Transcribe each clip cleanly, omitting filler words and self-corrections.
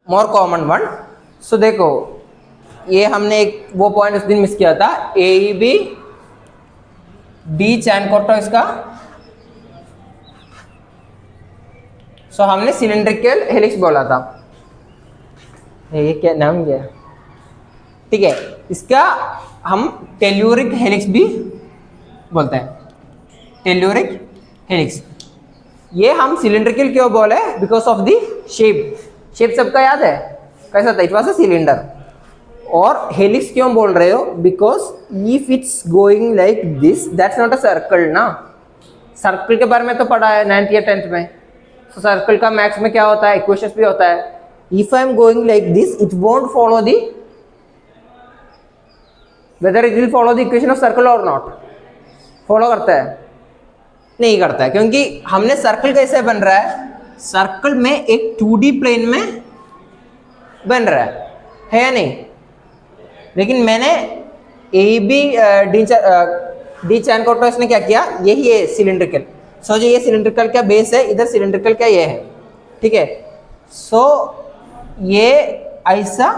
More common one. सो देखो ये हमने एक वो पॉइंट उस दिन मिस किया था, ए बी डी चैन कोटोइस का। सो हमने सिलिंड्रिकल हेलिक्स बोला था, ये क्या नाम क्या, ठीक है। इसका हम टेल्यूरिक हेलिक्स भी बोलते हैं, टेल्यूरिक हेलिक्स। ये हम सिलिंड्रिकल क्यों बोले, because of the shape. Shape सबका याद है कैसा था, इट वाज अ सिलेंडर। और हेलिक्स क्यों बोल रहे हो, because if it's going like this that's not a circle ना। सर्कल के बारे में तो पढ़ा है 9th या 10th में। तो सर्कल का मैथ्स में क्या होता है, इक्वेशंस भी होता है। If I am going like this it won't follow the, whether it will follow the equation of circle और नॉट। फॉलो करता है, नहीं करता है, क्योंकि हमने सर्कल कैसे बन रहा है, सर्कल में एक 2D प्लेन में बन रहा है या नहीं। लेकिन मैंने ए बी डी चैन कोटोइस ने क्या किया, यही है सिलिंड्रिकल। सो जो ये सिलिंड्रिकल का बेस है, इधर सिलिंड्रिकल का ये है, ठीक है। सो ये ऐसा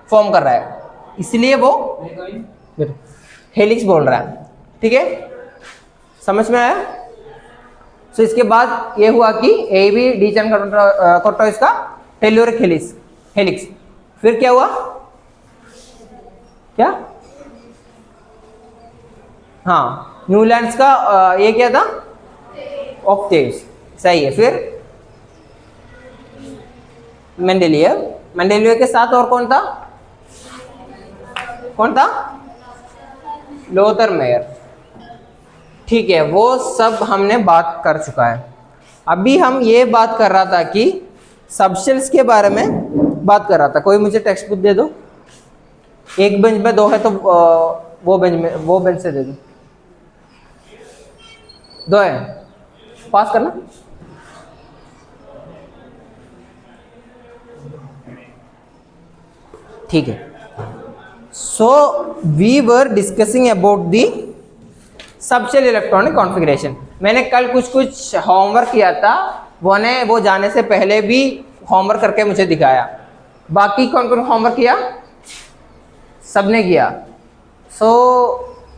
फॉर्म कर रहा है, इसलिए वो हेलिक्स बोल रहा है, ठीक है। समझ में आया। सो इसके बाद ये हुआ कि ए बी डी चैन कोटोइस का टेल्यूरिक हेलिक्स। फिर क्या हुआ, क्या, हाँ न्यूलैंड्स का ये क्या था, ऑक्टेव्स, सही है। फिर मेंडेलियव के साथ और कौन था, लोथर मेयर, ठीक है। वो सब हमने बात कर चुका है। अभी हम ये बात कर रहा था कि सबशेल्स के बारे में बात कर रहा था। कोई मुझे टेक्स्ट बुक दे दो, एक बेंच में 2 है तो वो बेंच से दे दो, 2 है, पास करना। ठीक है। So we were discussing about the subshell electronic configuration. मैंने कल कुछ होमवर्क किया था, वो जाने से पहले भी होमवर्क करके मुझे दिखाया। बाकी कौन कौन होमवर्क किया, सबने किया। सो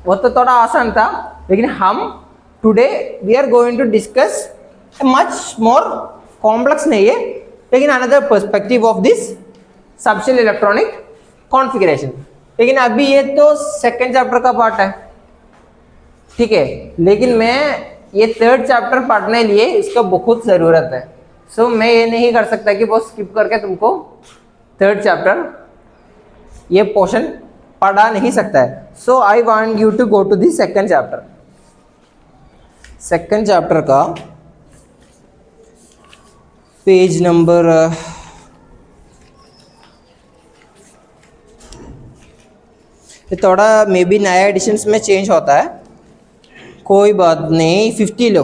वो तो थोड़ा आसान था, लेकिन हम today we are going to discuss much more complex नहीं है, लेकिन another perspective of this subshell electronic configuration. लेकिन अभी ये तो सेकेंड चैप्टर का पार्ट है, ठीक है। लेकिन मैं ये 3rd चैप्टर पढ़ने लिए इसका बहुत ज़रूरत है। सो मैं ये नहीं कर सकता कि वो स्किप करके तुमको 3rd चैप्टर ये पोर्शन पढ़ा नहीं सकता है। So I want you to go to the 2nd chapter. 2nd chapter का पेज नंबर थोड़ा मे बी नया एडिशंस में चेंज होता है, कोई बात नहीं। 50 लो,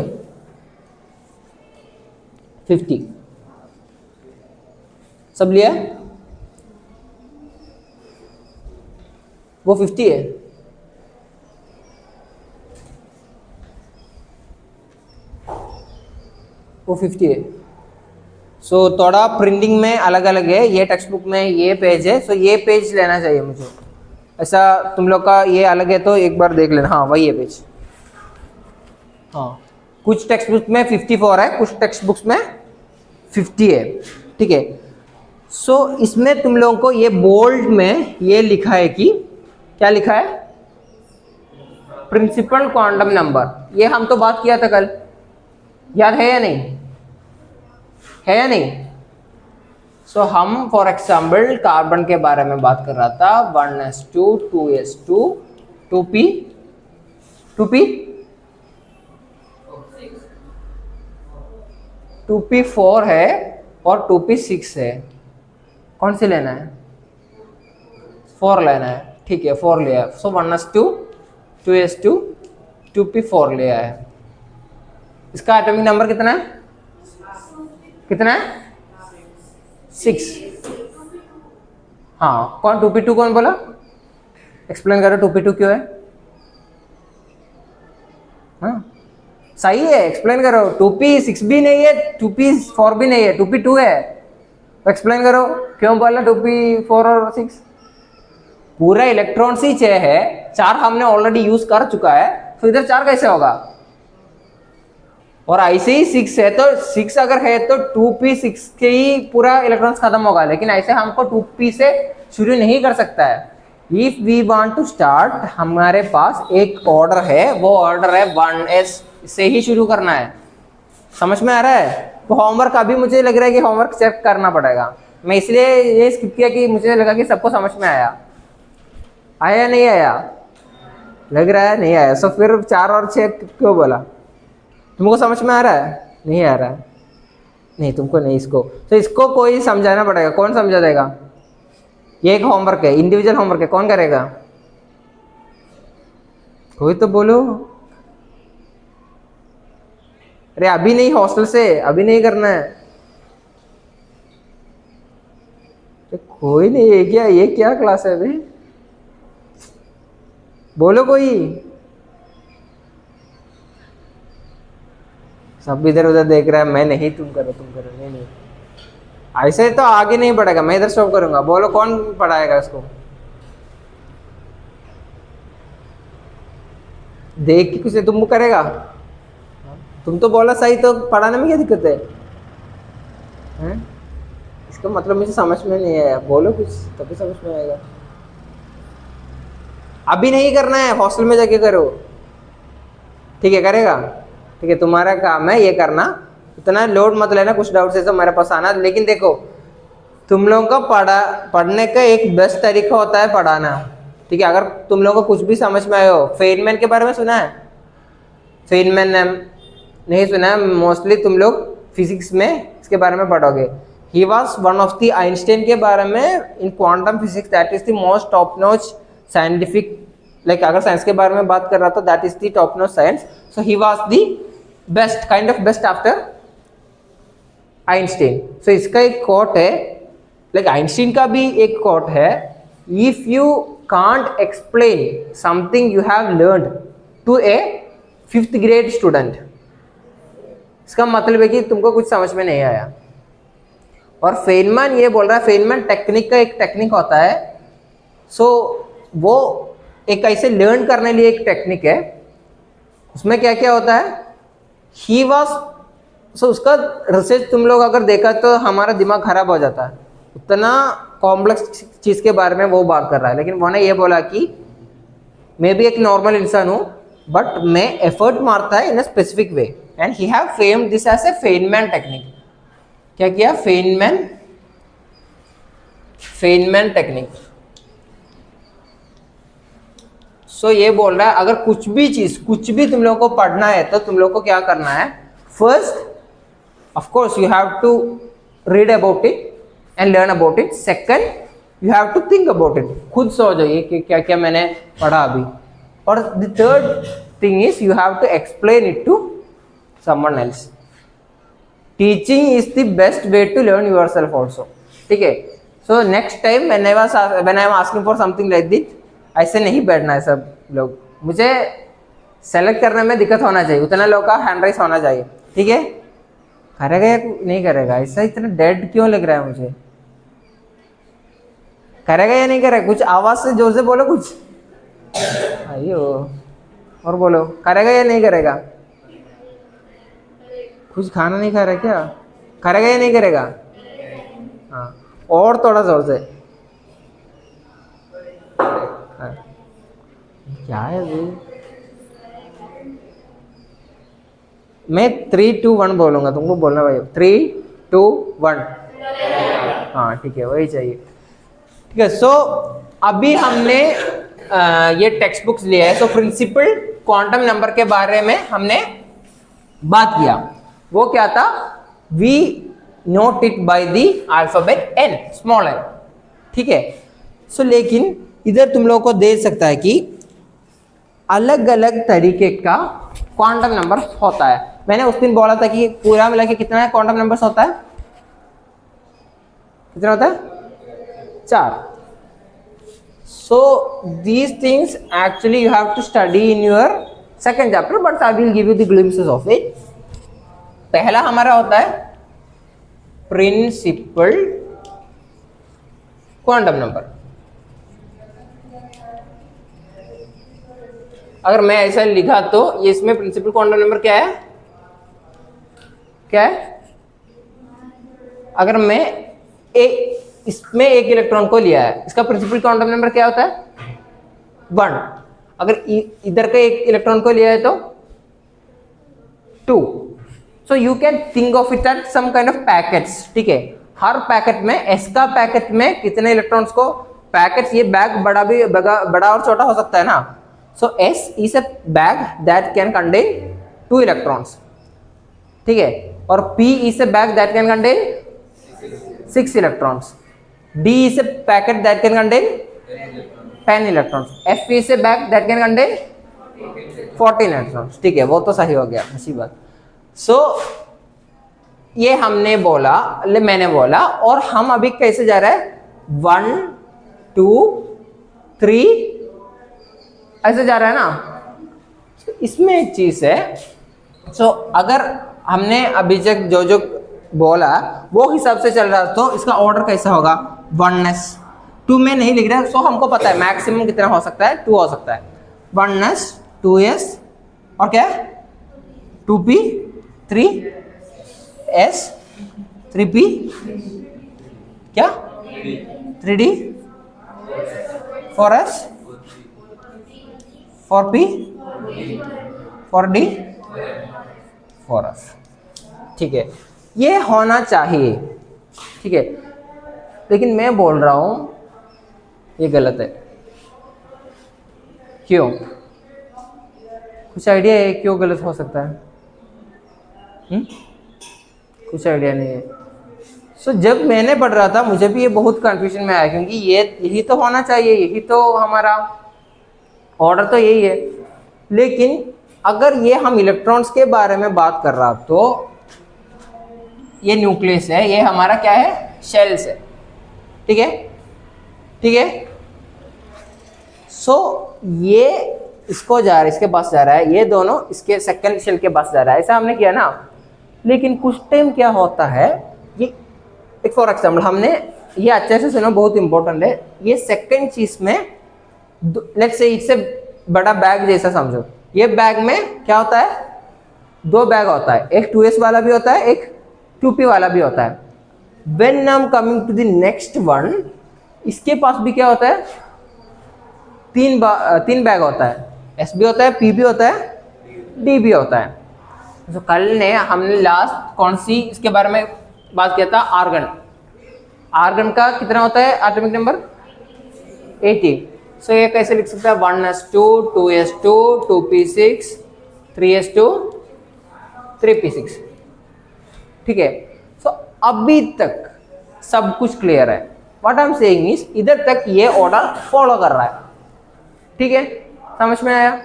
50 सब लिया, वो 50 है। वो 50 है। सो थोड़ा प्रिंटिंग में अलग अलग है, ये टेक्स्ट बुक में ये पेज है, सो ये पेज लेना चाहिए मुझे। ऐसा तुम लोग का ये अलग है तो एक बार देख लेना, हाँ वही है पेज। हाँ कुछ टेक्स्ट बुक में 54 है, कुछ टेक्स्ट बुक्स में 50 है, ठीक है। सो इसमें तुम लोगों को ये बोल्ड में ये लिखा है कि क्या लिखा है, प्रिंसिपल क्वांटम नंबर। ये हम तो बात किया था कल, याद है या नहीं, है या नहीं। सो हम फॉर एग्जाम्पल कार्बन के बारे में बात कर रहा था, 1s2 2s2 2p 2p 2p4 है और 2p6 है। कौन सी लेना है, 4 लेना है, ठीक है 4 लिया है। सो 1s2 2s2 2p4 लिया है। इसका एटॉमिक नंबर कितना है, कितना है 6। हाँ कौन 2p2 कौन बोला, एक्सप्लेन करो 2p2 क्यों है। हाँ सही है, एक्सप्लेन करो। 2p6 भी नहीं है, 2p4 भी नहीं है, 2p2 है। एक्सप्लेन करो क्यों बोला 2p4 और 6। पूरा इलेक्ट्रॉन्स ही 6 है, 4 हमने ऑलरेडी यूज कर चुका है, तो इधर 4 कैसे होगा? और ऐसे ही 6 है, तो 6 अगर है तो 2p6 के ही पूरा इलेक्ट्रॉन्स खत्म होगा, लेकिन ऐसे हमको 2p से शुरू नहीं कर सकता है। If we want to start, हमारे पास एक ऑर्डर है, वो ऑर्डर है 1s से ही शुरू करना है। समझ में आ रहा है? तो होमवर्क अभी मुझे लग रहा है कि होमवर्क चेक करना पड़ेगा, मैं इसलिए ये स्किप किया कि मुझे लगा कि सबको समझ में आया नहीं आया, लग रहा है नहीं आया। सो फिर 4 और 6 क्यों बोला? तुमको समझ में आ रहा है? नहीं आ रहा है? नहीं तुमको नहीं, इसको तो इसको कोई समझाना पड़ेगा। कौन समझा देगा? ये एक होमवर्क है, इंडिविजुअल होमवर्क है, कौन करेगा? कोई तो बोलो। अरे अभी नहीं, हॉस्टल से अभी नहीं करना है। तो कोई नहीं है क्या? ये क्या क्लास है अभी? बोलो कोई। सब इधर उधर देख रहा है, मैं नहीं, तुम करो तुम करो, नहीं नहीं ऐसे तो आगे नहीं बढ़ेगा, मैं इधर स्टॉप करूंगा। बोलो कौन पढ़ाएगा इसको? देख के कुछ तुम करेगा? तुम तो बोला सही, तो पढ़ाने में क्या दिक्कत है? हैं? इसका मतलब मुझे समझ में नहीं आया, बोलो कुछ तभी समझ में आएगा। अभी नहीं करना है, हॉस्टल में जाके करो, ठीक है? करेगा? ठीक है, तुम्हारा काम है ये करना, इतना लोड मत लेना, कुछ डाउट है तो मेरे पास आना। लेकिन देखो, तुम लोगों का पढ़ने का एक बेस्ट तरीका होता है पढ़ाना, ठीक है? अगर तुम लोगों को कुछ भी समझ में आए हो, फेनमैन के बारे में सुना है? फेनमैन नहीं सुना है? मोस्टली तुम लोग फिजिक्स में इसके बारे में पढ़ोगे। He was one of the Einstein के बारे में in quantum physics, that is the most top notch scientific, like अगर साइंस के बारे में बात कर रहा था, that is the top notch science. So he was the best, kind of best after Einstein. So इसका एक कोट है, लाइक आइंस्टाइन का भी एक कोट है, if you can't explain something you have learned to a 5th grade student, इसका मतलब है कि तुमको कुछ समझ में नहीं आया। और फेनमैन ये बोल रहा है, फेनमैन टेक्निक का एक टेक्निक होता है। सो वो एक ऐसे लर्न करने लिए एक टेक्निक है, उसमें क्या क्या होता है, ही वॉज, सो उसका रिसर्च तुम लोग अगर देखा तो हमारा दिमाग खराब हो जाता है, उतना कॉम्प्लेक्स चीज़ के बारे में वो बात कर रहा है। लेकिन उन्होंने ये बोला कि मैं भी एक नॉर्मल इंसान हूँ, बट मैं एफर्ट मारता है in a specific way, and he have famed this as a Feynman technique. क्या किया? Feynman technique. सो ये बोल रहा है, अगर कुछ भी चीज, कुछ भी तुम लोगों को पढ़ना है तो तुम लोग को क्या करना है? First of course you have to read about it and learn about it. Second you have to think about it, खुद सोच जाइए कि क्या क्या मैंने पढ़ा अभी। और the third thing is you have to explain it to someone else. Teaching is the best way to learn yourself also, ठीक है? So next time when I am asking for something like this, ऐसे नहीं बैठना है सब लोग। मुझे select करने में दिक्कत होना चाहिए, उतना लोग का हैंड राइज होना चाहिए, ठीक है? करेगा या नहीं करेगा? ऐसा इतना डेड क्यों लग रहा है मुझे? करेगा या नहीं करेगा? कुछ आवाज से जोर से बोलो कुछ। अयो, और बोलो, करेगा या नहीं करेगा? कुछ खाना नहीं खा रहा क्या? करेगा या नहीं करेगा? हाँ, और थोड़ा जोर से। हाँ। क्या है भाई? मैं 3, 2, 1 बोलूंगा, तुमको बोलना भाई। 3, 2, 1। हाँ ठीक है, वही चाहिए, ठीक है? सो अभी हमने ये टेक्स्ट बुक्स लिया है। सो प्रिंसिपल क्वांटम नंबर के बारे में हमने बात किया। वो क्या था? We note it by the alphabet n, small n, ठीक है? सो लेकिन इधर तुम लोगों को दे सकता है कि अलग अलग तरीके का क्वांटम नंबर होता है। मैंने उस दिन बोला था कि पूरा मिला के कितना है क्वांटम नंबर्स होता है? कितना होता है? 4। So these things actually you have to study in your second chapter, but I will give you the glimpses of it. पहला हमारा होता है प्रिंसिपल क्वांटम नंबर। अगर मैं ऐसा लिखा तो ये इसमें प्रिंसिपल क्वांटम नंबर क्या है, क्या है? अगर मैं इसमें एक इलेक्ट्रॉन को लिया है, इसका प्रिंसिपल क्वांटम नंबर क्या होता है? 1। अगर इधर का एक इलेक्ट्रॉन को लिया है तो 2। So you can think of it at some kind of packets, ठीक है? हर पैकेट में, एस का पैकेट में कितने इलेक्ट्रॉन्स को, पैकेट्स, ये बैग बड़ा और छोटा हो सकता है ना। So s is a bag that can contain 2 electrons, ठीक है? और P is a bag that can contain 6 electrons. D is a packet that can contain 10 electrons. F is a bag that can contain 14 electrons. ठीक है, वो तो सही हो गया, अच्छी बात। सो ये हमने बोला, मैंने बोला, और हम अभी कैसे जा रहे हैं? 1 2 3 ऐसे जा रहा है ना। इसमें एक चीज है, सो अगर हमने अभी तक जो बोला वो हिसाब से चल रहा है तो इसका ऑर्डर कैसा होगा? 1s 2 में नहीं लिख रहा, सो हमको पता है मैक्सिमम कितना हो सकता है, 2 हो सकता है। 1s 2s और क्या है? 2p 3s 3p क्या? 3d 4s 4p 4d 4s, ठीक है? ये होना चाहिए, ठीक है? लेकिन मैं बोल रहा हूं ये गलत है। क्यों? कुछ आइडिया है क्यों गलत हो सकता है? कुछ आइडिया नहीं है। सो जब मैंने पढ़ रहा था मुझे भी ये बहुत कंफ्यूजन में आया, क्योंकि यही तो होना चाहिए, यही तो हमारा ऑर्डर तो यही है। लेकिन अगर ये हम इलेक्ट्रॉन्स के बारे में बात कर रहा तो ये न्यूक्लियस है, ये हमारा क्या है? शेल्स है, ठीक है? ठीक है। सो ये इसको जा रहा है, इसके पास जा रहा है, ये दोनों इसके सेकंड शेल के पास जा रहा है, ऐसा हमने किया ना। लेकिन कुछ टाइम क्या होता है, ये एक फॉर एग्जाम्पल हमने ये अच्छे से सुनो, बहुत इंपॉर्टेंट है। ये सेकंड चीज में लेट्स से इससे बड़ा बैग जैसा समझो, ये बैग में क्या होता है? 2 बैग होता है, एक 2s वाला भी होता है, एक 2p वाला भी होता है। When I am coming to the next one, इसके पास भी क्या होता है? 3 बैग होता है, s भी होता है, p भी होता है, d भी होता है। तो कल ने हमने लास्ट कौन सी इसके बारे में बात किया था? आर्गन। आर्गन का कितना होता है एटॉमिक नंबर? 80। सो ये कैसे लिख सकता है? 1s2 2s2 2p6 3s2 3p6, ठीक है? सो अभी तक सब कुछ क्लियर है। What I am saying is इधर तक ये ऑर्डर फॉलो कर रहा है, ठीक है? समझ में आया?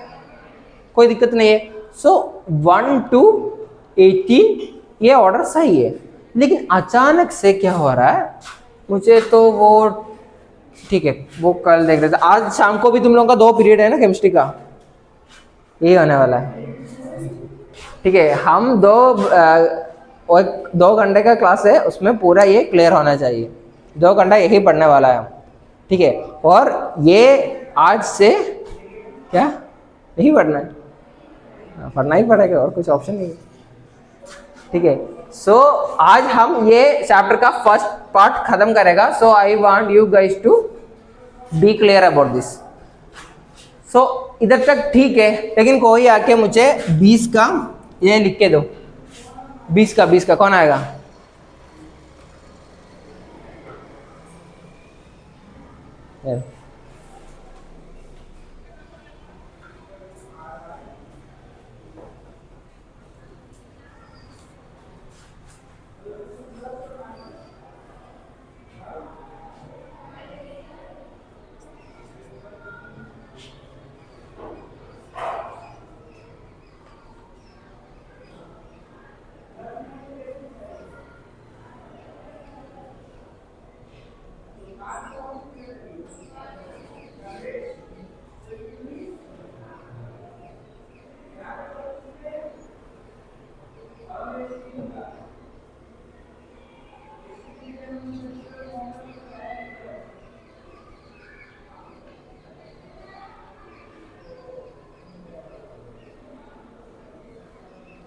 कोई दिक्कत नहीं है। सो 1 to 18 ये ऑर्डर सही है। लेकिन अचानक से क्या हो रहा है, मुझे तो वो ठीक है वो कल देख रहे थे। आज शाम को भी तुम लोगों का 2 पीरियड है ना केमिस्ट्री का, ये होने वाला है, ठीक है? हम 2 घंटे का क्लास है, उसमें पूरा ये क्लियर होना चाहिए। 2 घंटा यही पढ़ने वाला है हम, ठीक है? और ये आज से क्या यही पढ़ना है, पढ़ना ही पड़ेगा, और कुछ ऑप्शन नहीं है, ठीक है? सो आज हम ये चैप्टर का फर्स्ट पार्ट खत्म करेगा। So I want you guys to be clear about this. So इधर तक ठीक है, लेकिन कोई आके मुझे 20 का ये लिख के दो। 20 का कौन आएगा?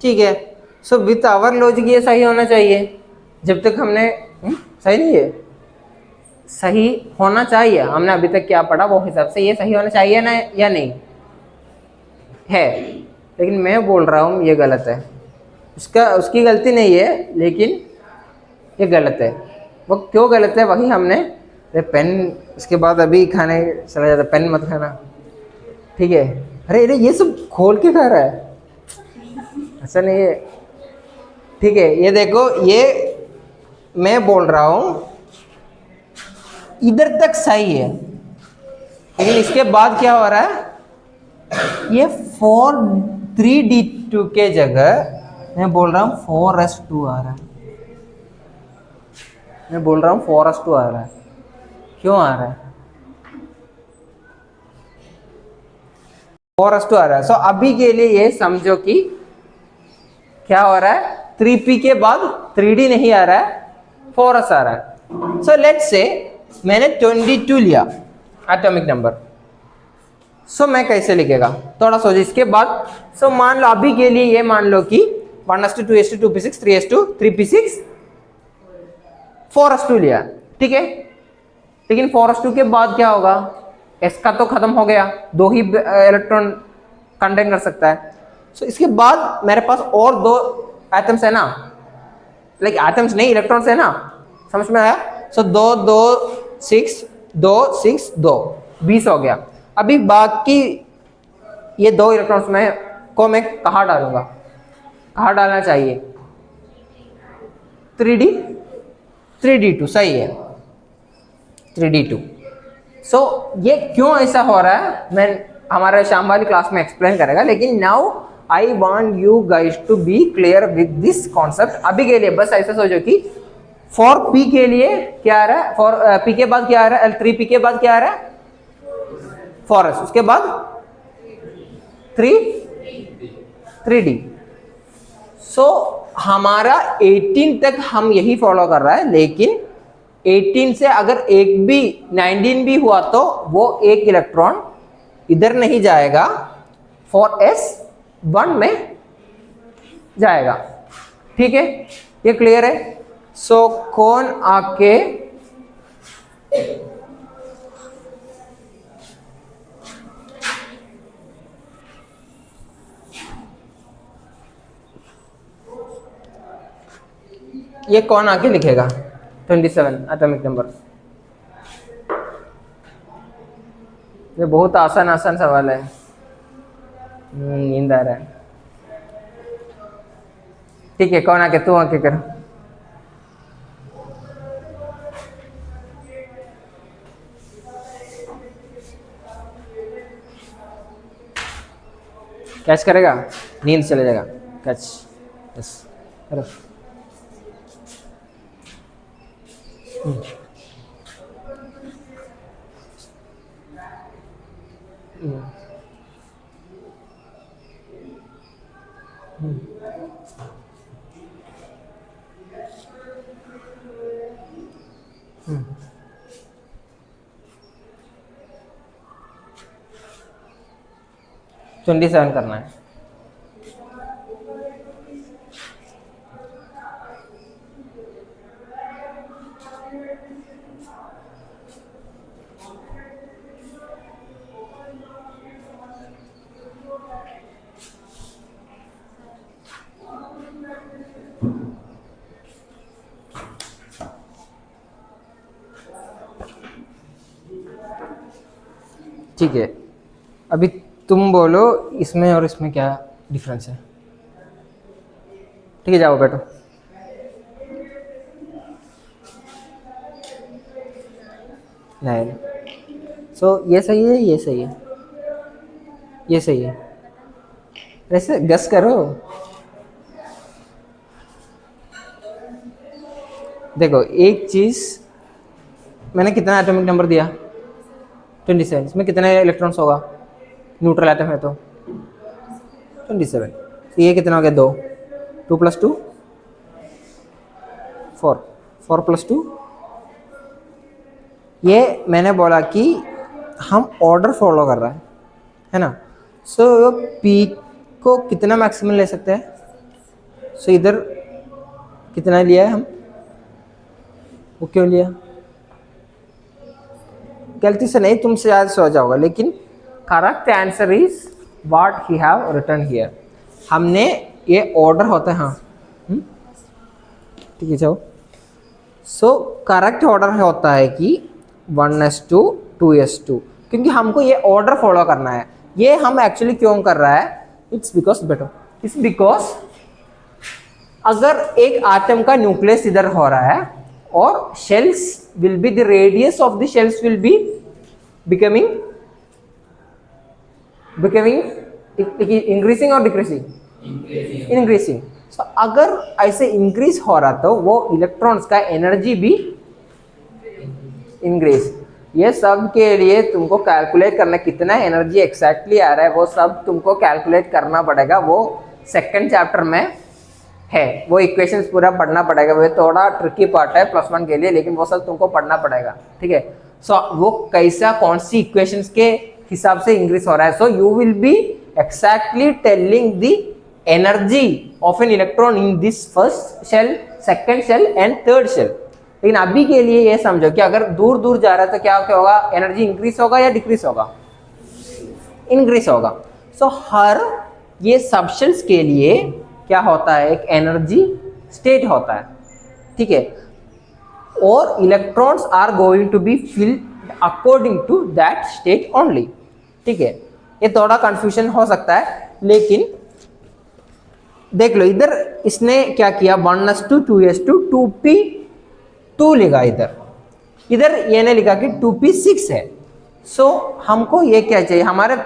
ठीक है। सो विथ आवर लॉजिक ये सही होना चाहिए। जब तक हमने सही नहीं है, सही होना चाहिए, हमने अभी तक क्या पढ़ा वो हिसाब से ये सही होना चाहिए ना, या नहीं है। लेकिन मैं बोल रहा हूँ ये गलत है। उसकी गलती नहीं है, लेकिन ये गलत है। वो क्यों गलत है वही हमने, अरे पेन उसके बाद अभी खाने चला जाता, पेन मत खाना, ठीक है। अरे अरे ये सब खोल के खा रहा है, ऐसा नहीं है, ठीक है। ये देखो, ये मैं बोल रहा हूँ इधर तक सही है, लेकिन इसके बाद क्या हो रहा है, ये 4 3d2 के जगह मैं बोल रहा हूँ 4s2 आ रहा है। मैं बोल रहा हूँ 4s2 आ रहा है। क्यों आ रहा है? 4s2 आ रहा है। सो अभी के लिए ये समझो कि क्या हो रहा है, 3p के बाद 3d नहीं आ रहा है, 4s आ रहा है। सो लेट्स से मैंने 22 लिया एटॉमिक नंबर। सो मैं कैसे लिखेगा, थोड़ा सोचो इसके बाद। सो मान लो अभी के लिए ये मान लो कि 1s2 2s2 2p6 3s2 3p6 4s2 लिया, ठीक है। लेकिन 4s2 के बाद क्या होगा, s का तो खत्म हो गया, 2 ही इलेक्ट्रॉन कंटेन कर सकता है। सो इसके बाद मेरे पास और 2 एटम्स है ना, लाइक एटम्स नहीं, इलेक्ट्रॉन्स है ना, समझ में आया। सो 2 2 6 2 6 2 20 हो गया। अभी बाकी ये 2 इलेक्ट्रॉन्स को मैं कहाँ डालूंगा, कहाँ डालना चाहिए, 3d 3d2 सही है, 3d2। सो ये क्यों ऐसा हो रहा है मैं हमारे शाम वाली क्लास में एक्सप्लेन करेगा, लेकिन now I want you guys to be clear with this concept. अभी के लिए बस ऐसा सोचो कि फॉर p के लिए क्या आ रहा है, फॉर p के बाद क्या आ रहा है, 3p के बाद क्या आ रहा है 4s, उसके बाद 3d। सो हमारा 18 तक हम यही फॉलो कर रहा है, लेकिन 18 से अगर एक भी 19 भी हुआ तो वो एक इलेक्ट्रॉन इधर नहीं जाएगा, 4s1 में जाएगा, ठीक है। ये क्लियर है। सो कौन आके ये कौन आके लिखेगा 27 एटॉमिक नंबर। ये बहुत आसान आसान सवाल है, नींद आ रहा है, ठीक है। कौन आके, तू आके कर। कैच करेगा, नींद चले जाएगा, कैच, यस करो। तो 27 करना है। ठीक है, अभी तुम बोलो इसमें और इसमें क्या डिफरेंस है, ठीक है। जाओ बैठो। नहीं, सो ये सही है, ये सही है, ये सही है, वैसे गस करो। देखो एक चीज, मैंने कितना एटॉमिक नंबर दिया 27, इसमें कितने इलेक्ट्रॉन्स होगा, न्यूट्रल एटम है तो 27। तो ये कितना हो गया, 2 2 + 2 4 4 + 2। ये मैंने बोला कि हम ऑर्डर फॉलो कर रहा है ना। सो पी को कितना मैक्सिमम ले सकते हैं, सो इधर कितना लिया है हम, वो क्यों लिया, गलती से नहीं, तुमसे याद से हो जाओगा, लेकिन correct answer is what he have return here. हमने ये ऑर्डर होता है, हाँ ठीक है जाओ। सो करेक्ट ऑर्डर होता है कि 1:2 2:2, क्योंकि हमको ये ऑर्डर फॉलो करना है। ये हम एक्चुअली क्यों कर रहा है, इट्स बिकॉज बेटो, इट्स बिकॉज अगर एक आटम का न्यूक्लियस इधर हो रहा है और shells will be, the radius of the shells will be becoming increasing और डिक्रीजिंग, इंक्रीजिंग। सो अगर ऐसे इंक्रीज हो रहा तो वो इलेक्ट्रॉन्स का एनर्जी भी इंक्रीज। ये सब के लिए तुमको कैलकुलेट करना कितना एनर्जी एग्जैक्टली आ रहा है, वो सब तुमको कैलकुलेट करना पड़ेगा। वो सेकंड चैप्टर में है, वो इक्वेशंस पूरा पढ़ना पड़ेगा। वो थोड़ा ट्रिकी पार्ट है +1 के लिए, लेकिन वो सब तुमको पढ़ना पड़ेगा, ठीक है। सो वो कैसा, कौन सी इक्वेशंस के हिसाब से इंक्रीज हो रहा है। So you will be exactly telling the energy of an electron in this first shell, second shell and third shell. लेकिन अभी के लिए ये समझो कि अगर दूर दूर जा रहा है तो क्या क्या होगा, एनर्जी इंक्रीज होगा या डिक्रीज होगा, इंक्रीज होगा। सो हर ये सबशेल्स के लिए क्या होता है, एक एनर्जी स्टेट होता है, ठीक है। और electrons are going to be filled according to that state only, ठीक है। ये थोड़ा कंफ्यूजन हो सकता है, लेकिन देख लो इधर इसने क्या किया, 1:2 2:2 2p2 लिखा, इधर ये ने लिखा कि 2p6 है। सो हमको ये क्या चाहिए, हमारे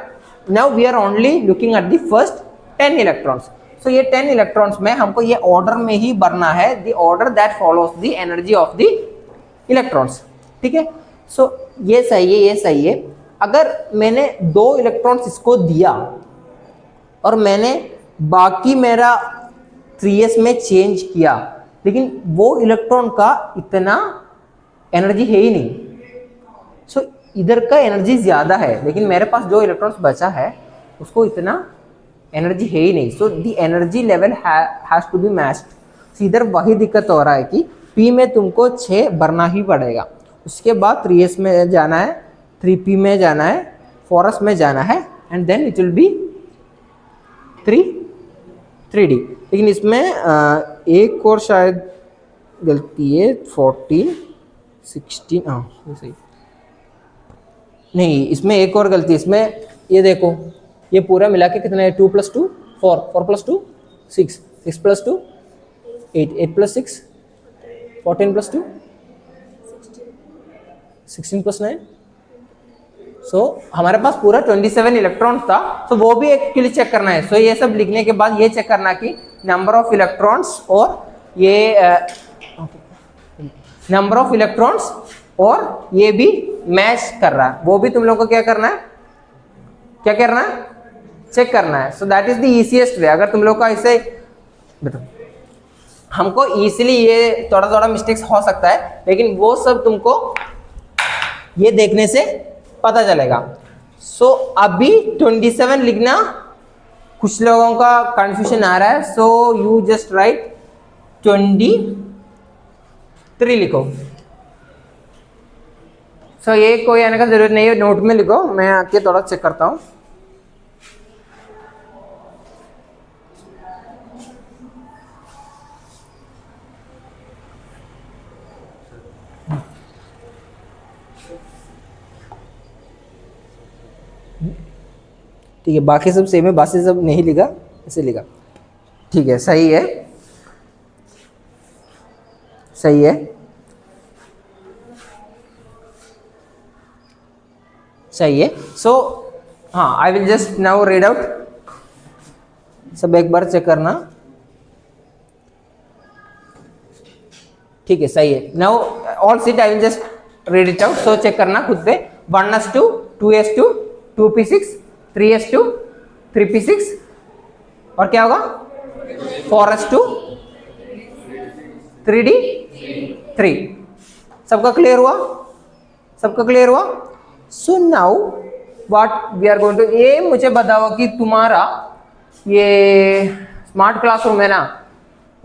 now we are only looking at the first 10 electrons. So ये 10 इलेक्ट्रॉन्स में हमको ये ऑर्डर में ही भरना है, the order that follows the energy of the electrons, ठीक है। सो ये सही है, ये सही है। अगर मैंने 2 इलेक्ट्रॉन्स इसको दिया और मैंने बाकी मेरा 3s में चेंज किया, लेकिन वो इलेक्ट्रॉन का इतना एनर्जी है ही नहीं। सो इधर का एनर्जी ज़्यादा है, लेकिन मेरे पास जो इलेक्ट्रॉन्स बचा है उसको इतना एनर्जी है ही नहीं। So the energy level has to be matched. इधर वही दिक्कत हो रहा है कि p में तुमको 6 भरना ही पड़ेगा, उसके बाद 3s में जाना है, 3p में जाना है, 4s में जाना है, and then it will be 3d। लेकिन इसमें एक और शायद गलती है, 14 16, हाँ सही नहीं, इसमें एक और गलती, इसमें ये देखो, ये पूरा मिला के कितना है, 2 + 2 4, 4 + 2 6, 6 + 2 8, 8 + 6 14 + 2 16 + 9। सो हमारे पास पूरा 27 इलेक्ट्रॉन्स था। सो वो भी एक के लिए चेक करना है। सो ये सब लिखने के बाद ये चेक करना कि नंबर ऑफ इलेक्ट्रॉन्स और ये नंबर ऑफ इलेक्ट्रॉन्स और ये भी मैच कर रहा है, वो भी तुम लोग को क्या करना है, क्या करना है, चेक करना है। So that is the easiest वे। अगर तुम लोग का ऐसे हमको इजीली, ये थोड़ा थोड़ा मिस्टेक्स हो सकता है, लेकिन वो सब तुमको ये देखने से पता चलेगा। सो अभी 27 लिखना कुछ लोगों का कंफ्यूजन आ रहा है। सो यू जस्ट राइट 23 लिखो। सो ये कोई आने का जरूरत नहीं है, नोट में लिखो, मैं आके थोड़ा चेक करता हूँ। ठीक है, बाकी सब सेम है, बाकी सब नहीं लिखा, ऐसे लिखा, ठीक है, सही है, सही है, सही है। सो हाँ, I will just now read out, सब एक बार चेक करना, ठीक है, सही है। Now all seat I will just read it out, so check करना खुद पे। 1s2 2s2 2p6 3s2 3p6 और क्या होगा 4s2 3d3। सबका क्लियर हुआ, सबका क्लियर हुआ। So now what we are going to, ये मुझे बताओ कि तुम्हारा ये स्मार्ट क्लासरूम है ना,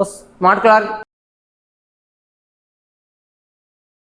तो स्मार्ट क्लास